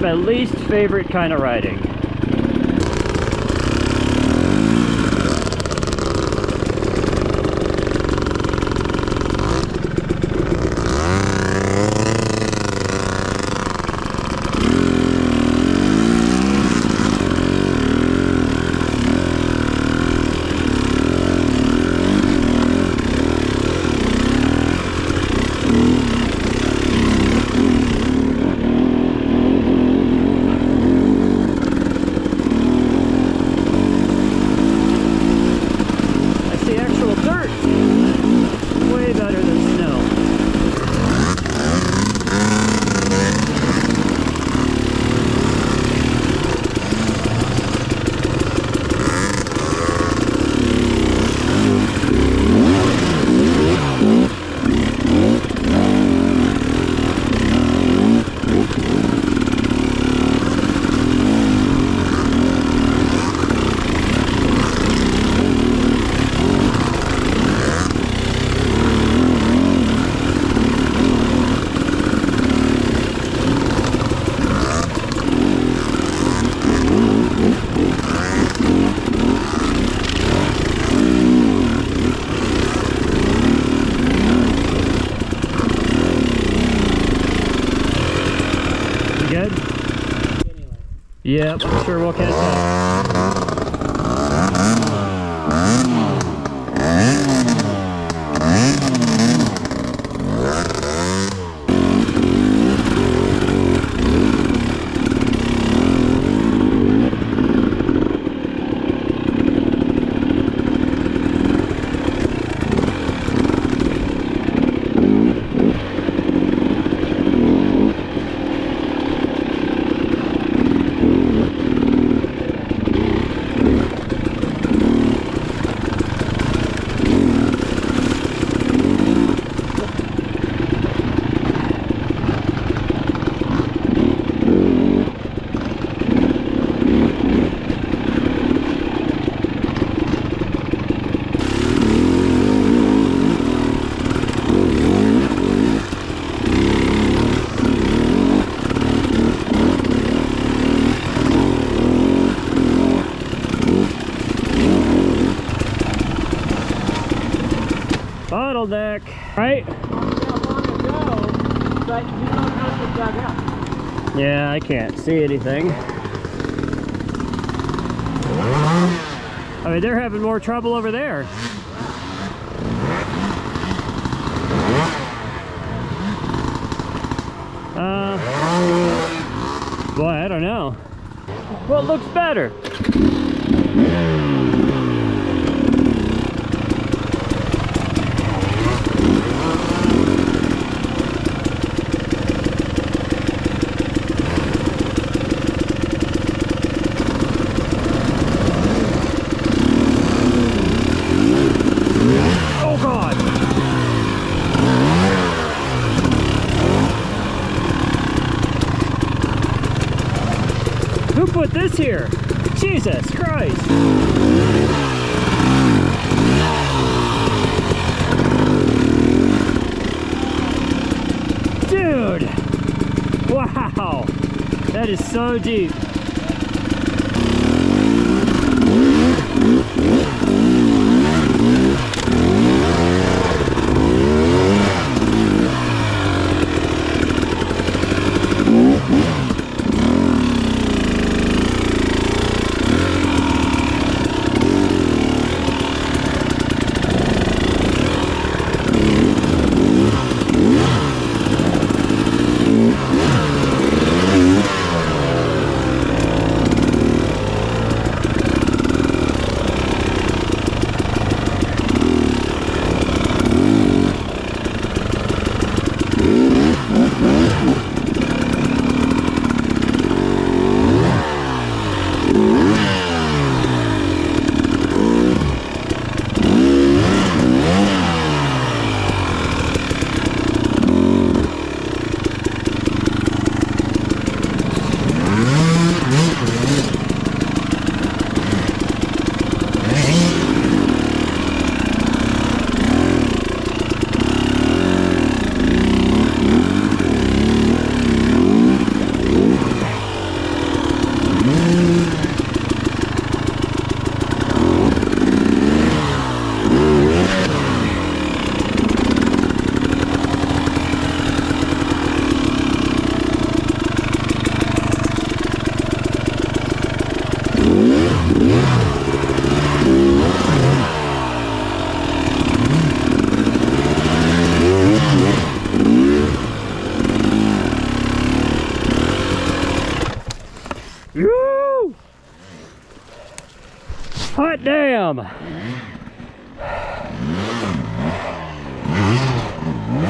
Probably my least favorite kind of riding. Yep, I'm sure we'll catch up. Bottleneck, right? Yeah, I can't see anything. I mean, they're having more trouble over there. Boy, I don't know. What looks better? Who put this here? Jesus Christ! Dude! Wow! That is so deep. Hot damn!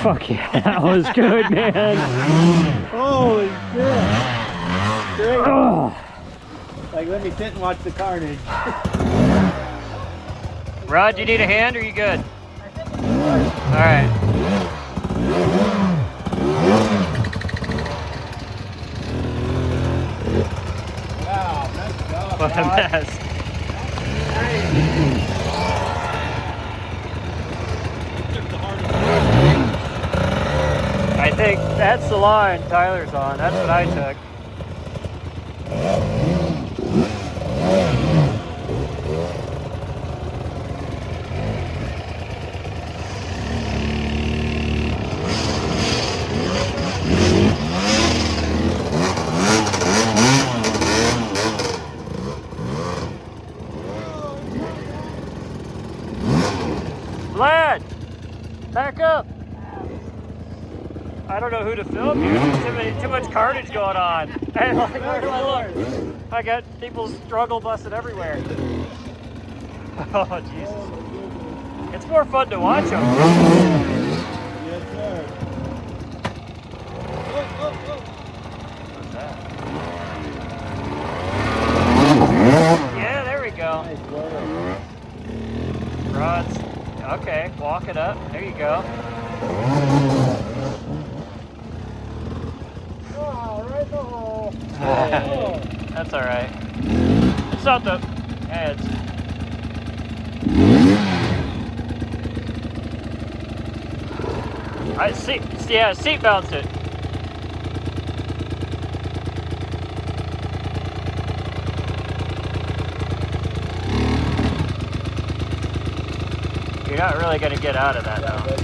Fuck yeah, that was good, man. Holy shit. Great. Oh. Like, let me sit and watch the carnage. Rod, do you need a hand or are you good? Alright. Wow, nice job. What a mess. I think that's the line Tyler's on. That's what I took. Vlad, back up. I don't know who to film here. There's too much carnage going on. And like, where do I look? I got people struggle busting everywhere. Oh, Jesus. It's more fun to watch them. Yes, sir. What's that? Yeah, there we go. Rods. Okay, walk it up. There you go. Oh, right in the hole. That's all right. It's not the heads. I see. Yeah, seat bounced it. You're not really going to get out of that though.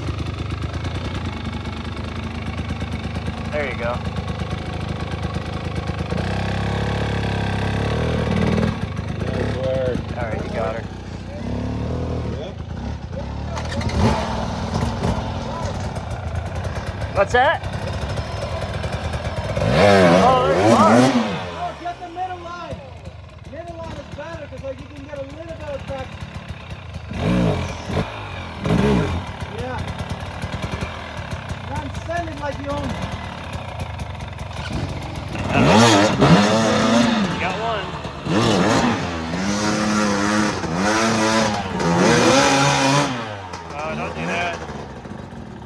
There you go. All right, you got her. What's that? Oh, there you are. Oh, get the middle line. Middle line is better because like you can get a little bit of track. Yeah. Not send it like you own it. You got one. Oh, don't do that.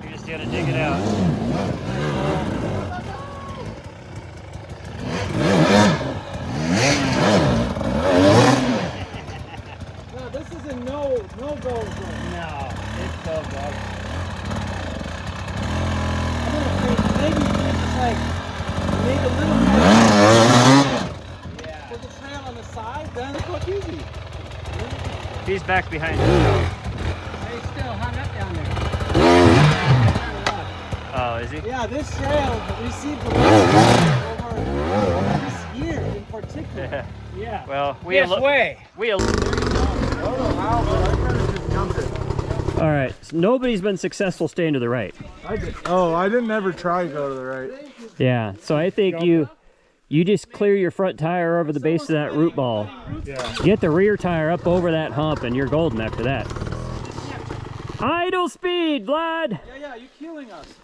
You're just gonna dig it out. No, this is a no go zone. No, it's so good. I'm gonna say maybe just like make a little more. Yeah. Put the trail on the side, then it's look easy. He's back behind you. They still hung up down there. Oh, is he? Yeah, this trail received the most over this year in particular. Yeah. Well, we This way. All right. So nobody's been successful staying to the right. I didn't ever try to go to the right. Yeah. So I think you just clear your front tire over the base of that root ball. Yeah. Get the rear tire up over that hump, and you're golden after that. Idle speed, Vlad. Yeah, you're killing us.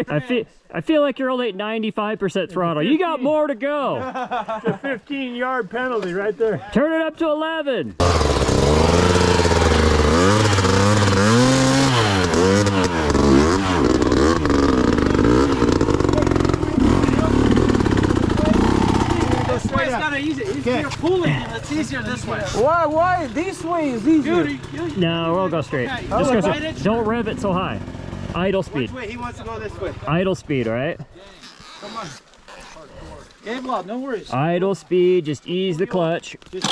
I feel like you're only at 95% throttle. You got more to go. It's a 15-yard penalty right there. Turn it up to 11. This way is kind of easy. If you're pulling it, it's easier this way. Why? This way is easier. Dude, No, we'll go straight. Okay, Just go right straight. it. Don't rev it so high. Idle speed. Which way? He wants to go this way. Idle speed, all right? Come on. Game log, no worries. Idle speed, just ease the clutch. Just